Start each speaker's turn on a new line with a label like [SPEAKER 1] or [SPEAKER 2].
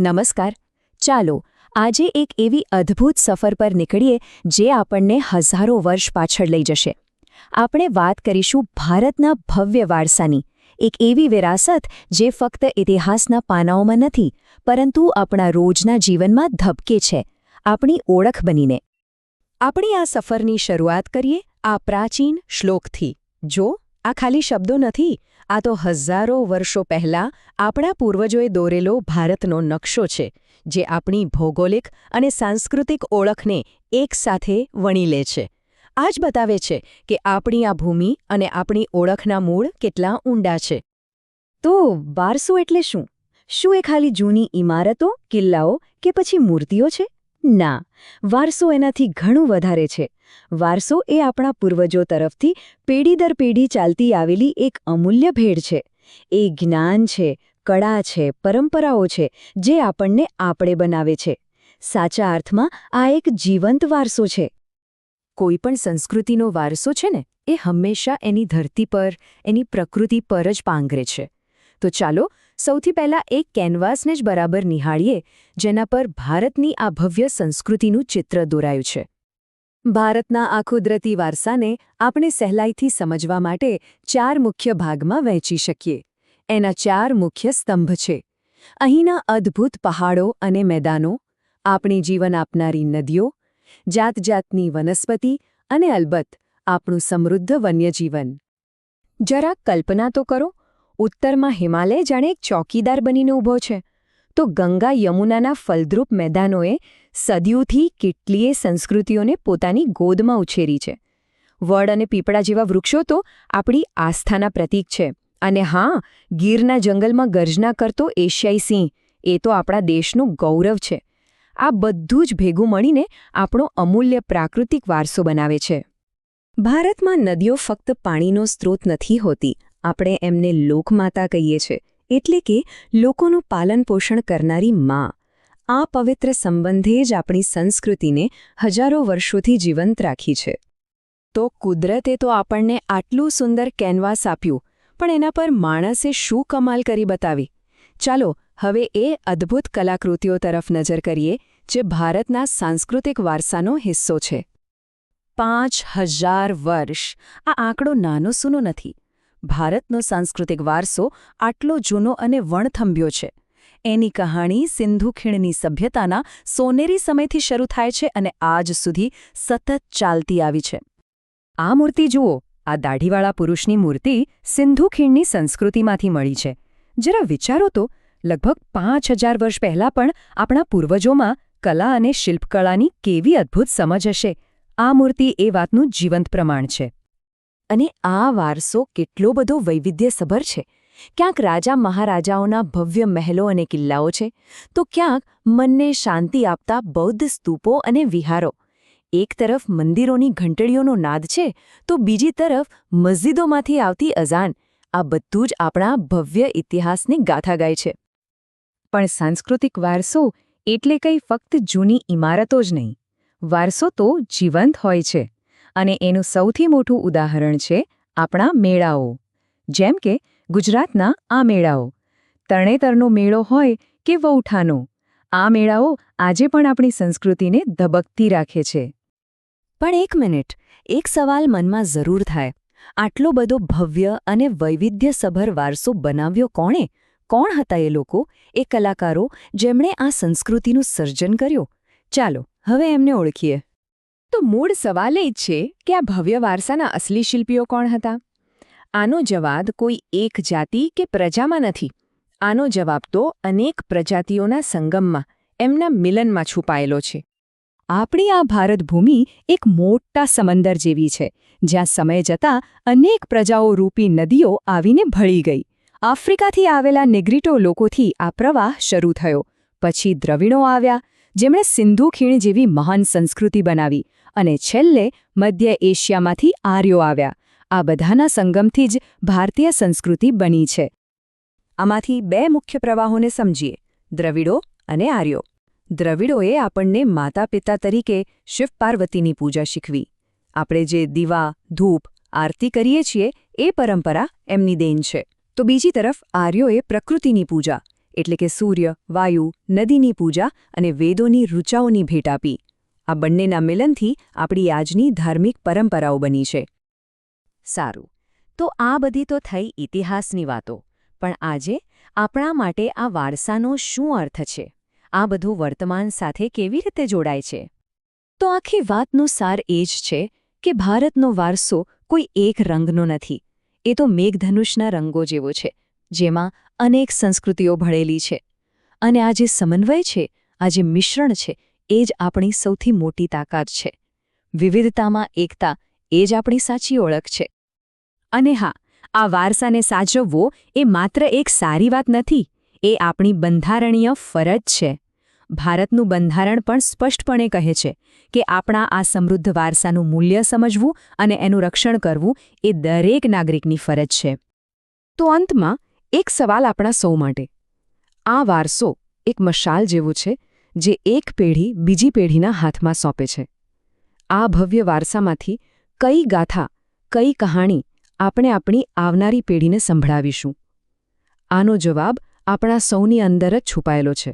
[SPEAKER 1] નમસ્કાર. ચાલો આજે એક એવી અદ્ભુત સફર પર નીકળીએ જે આપણને હજારો વર્ષ પાછળ લઈ જશે. આપણે વાત કરીશું ભારતના ભવ્ય વારસાની, એક એવી વિરાસત જે ફક્ત ઇતિહાસના પાનાઓમાં નથી પરંતુ આપણા રોજના જીવનમાં ધબકે છે, આપણી ઓળખ બનીને. આપણી આ સફરની શરૂઆત કરીએ આ પ્રાચીન શ્લોકથી. જો આ ખાલી શબ્દો નથી, આ તો હજારો વર્ષો પહેલાં આપણા પૂર્વજોએ દોરેલો ભારતનો નકશો છે, જે આપણી ભૌગોલિક અને સાંસ્કૃતિક ઓળખને એકસાથે વણી લે છે. આ જ બતાવે છે કે આપણી આ ભૂમિ અને આપણી ઓળખના મૂળ કેટલા ઊંડા છે. તો વારસો એટલે શું? શું એ ખાલી જૂની ઇમારતો, કિલ્લાઓ કે પછી મૂર્તિઓ છે? ના, વારસો એનાથી ઘણું વધારે છે. વારસો એ આપણા પૂર્વજો તરફથી પેઢી દર પેઢી ચાલતી આવેલી એક અમૂલ્ય ભેટ છે. એ જ્ઞાન છે, કળા છે, પરંપરાઓ છે જે આપણને આપણે બનાવે છે. સાચા અર્થમાં આ એક જીવંત વારસો છે. કોઈ પણ સંસ્કૃતિનો વારસો છે ને, એ હંમેશા એની ધરતી પર, એની પ્રકૃતિ પર જ પાંગરે છે. તો ચાલો સૌથી પહેલાં એક કેનવાસને જ બરાબર નિહાળીએ, જેના પર ભારતની આ ભવ્ય સંસ્કૃતિનું ચિત્ર દોરાયું છે. ભારતના આ કુદરતી વારસાને આપણે સહેલાઈથી સમજવા માટે 4 મુખ્ય ભાગમાં વહેંચી શકીએ. એના 4 મુખ્ય સ્તંભ છે. અહીંના અદ્ભુત પહાડો અને મેદાનો, આપણી જીવન આપનારી નદીઓ, જાતજાતની વનસ્પતિ અને અલબત્ત આપણું સમૃદ્ધ વન્યજીવન. જરા કલ્પના તો કરો, ઉત્તરમાં હિમાલય જાણે એક ચોકીદાર બનીને ઊભો છે, તો ગંગા યમુનાના ફલદ્રુપ મેદાનોએ સદીઓથી કેટલીય સંસ્કૃતિઓને પોતાની ગોદમાં ઉછેરી છે. વડ અને પીપળા જેવા વૃક્ષો તો આપણી આસ્થાના પ્રતીક છે. અને હા, ગીરના જંગલમાં ગર્જના કરતો એશિયાઈ સિંહ, એ તો આપણા દેશનું ગૌરવ છે. આ બધું જ ભેગું મળીને આપણો અમૂલ્ય પ્રાકૃતિક વારસો બનાવે છે. ભારતમાં નદીઓ ફક્ત પાણીનો સ્ત્રોત નથી હોતી, આપણે એમને લોકમાતા કહીએ છીએ, એટલે કે લોકોનું પાલનપોષણ કરનારી માં. આ પવિત્ર સંબંધે જ આપણી સંસ્કૃતિને હજારો વર્ષોથી જીવંત રાખી છે. તો કુદરતે તો આપણને આટલું સુંદર કેનવાસ આપ્યું, પણ એના પર માણસે શું કમાલ કરી બતાવી? ચાલો હવે એ અદ્ભુત કલાકૃતિઓ તરફ નજર કરીએ જે ભારતના સાંસ્કૃતિક વારસાનો હિસ્સો છે. 5000 વર્ષ આ આંકડો નાનો સૂનો નથી. ભારતનો સાંસ્કૃતિક વારસો આટલો જૂનો અને વણથંભ્યો છે. એની કહાણી સિંધુ ખીણની સભ્યતાના સોનેરી સમયથી શરૂ થાય છે અને આજ સુધી સતત ચાલતી આવી છે. આ મૂર્તિ જુઓ, આ દાઢીવાળા પુરુષની મૂર્તિ સિંધુ ખીણની સંસ્કૃતિમાંથી મળી છે. જરા વિચારો તો, લગભગ 5000 વર્ષ પહેલાં પણ આપણા પૂર્વજોમાં કલા અને શિલ્પકળાની કેવી અદ્ભુત સમજ હશે. આ મૂર્તિ એ વાતનું જીવંત પ્રમાણ છે. અને આ વારસો કેટલો બધો વૈવિધ્યસભર છે. ક્યાંક રાજા મહારાજાઓના ભવ્ય મહેલો અને કિલ્લાઓ છે, તો ક્યાંક મનને શાંતિ આપતા બૌદ્ધ સ્તૂપો અને વિહારો. એક તરફ મંદિરોની ઘંટડીઓનો નાદ છે, તો બીજી તરફ મસ્જિદોમાંથી આવતી અઝાન. આ બધું જ આપણા ભવ્ય ઇતિહાસની ગાથા ગાય છે. પણ સાંસ્કૃતિક વારસો એટલે કંઈ ફક્ત જૂની ઇમારતો જ નહીં. વારસો તો જીવંત હોય છે. અને એનું સૌથી મોટું ઉદાહરણ છે આપણા મેળાઓ. જેમ કે ગુજરાતના આ મેળાઓ. તરણેતરનો મેળો હોય કે વૌઠાનો, આ મેળાઓ આજે પણ આપણી સંસ્કૃતિને ધબકતી રાખે છે. પણ એક મિનિટ, એક સવાલ મનમાં જરૂર થાય. આટલો બધો ભવ્ય અને વૈવિધ્યસભર વારસો બનાવ્યો કોણે? કોણ હતા એ લોકો, એ કલાકારો જેમણે આ સંસ્કૃતિનું સર્જન કર્યું? ચાલો હવે એમને ઓળખીએ. તો મૂળ સવાલ એ જ છે કે આ ભવ્ય વારસાના અસલી શિલ્પીઓ કોણ હતા? આનો જવાબ કોઈ એક જાતિ કે પ્રજામાં નથી. આનો જવાબ તો અનેક પ્રજાતિઓના સંગમમાં, એમના મિલનમાં છુપાયેલો છે. આપણી આ ભારત ભૂમિ એક મોટા સમંદર જેવી છે, જ્યાં સમય જતાં અનેક પ્રજાઓ રૂપી નદીઓ આવીને ભળી ગઈ. આફ્રિકાથી આવેલા નેગ્રીટો લોકોથી આ પ્રવાહ શરૂ થયો. પછી દ્રવિડો આવ્યા, જેમણે સિંધુ ખીણ જેવી મહાન સંસ્કૃતિ બનાવી. અને છેલ્લે મધ્ય એશિયામાંથી આર્યો આવ્યા. આ બધાના સંગમથી જ ભારતીય સંસ્કૃતિ બની છે. આમાંથી 2 મુખ્ય પ્રવાહોને સમજીએ, દ્રવિડો અને આર્યો. દ્રવિડોએ આપણને માતા પિતા તરીકે શિવ પાર્વતીની પૂજા શીખવી. આપણે જે દીવા, ધૂપ, આરતી કરીએ છીએ એ પરંપરા એમની દેન છે. તો બીજી તરફ આર્યોએ પ્રકૃતિની પૂજા, એટલે કે સૂર્ય, વાયુ, નદીની પૂજા અને વેદોની ઋચાઓની ભેટ આપી. આ બંનેના મિલનથી આપણી આજની ધાર્મિક પરંપરાઓ બની છે. સારું, તો આ બધી તો થઈ ઇતિહાસની વાતો, પણ આજે આપણા માટે આ વારસાનો શું અર્થ છે? આ બધું વર્તમાન સાથે કેવી રીતે જોડાય છે? તો આખી વાતનો સાર એ જ છે કે ભારતનો વારસો કોઈ એક રંગનો નથી. એ તો મેઘધનુષના રંગો જેવો છે, જેમાં અનેક સંસ્કૃતિઓ ભળેલી છે. અને આ જે સમન્વય છે, આ જે મિશ્રણ છે, એ જ આપણી સૌથી મોટી તાકાત છે. વિવિધતામાં એકતા, એ જ આપણી સાચી ઓળખ છે. અને હા, આ વારસાને સાચવવો એ માત્ર એક સારી વાત નથી, એ આપણી બંધારણીય ફરજ છે. ભારતનું બંધારણ પણ સ્પષ્ટપણે કહે છે કે આપણા આ સમૃદ્ધ વારસાનું મૂલ્ય સમજવું અને એનું રક્ષણ કરવું એ દરેક નાગરિકની ફરજ છે. તો અંતમાં એક સવાલ આપણા સૌ માટે. આ વારસો એક મશાલ જેવું છે જે એક પેઢી બીજી પેઢીના હાથમાં સોંપે છે. આ ભવ્ય વારસામાંથી કઈ ગાથા, કઈ કહાણી આપણે આપણી આવનારી પેઢીને સંભળાવીશું? આનો જવાબ આપણા સૌની અંદર જ છુપાયેલો છે.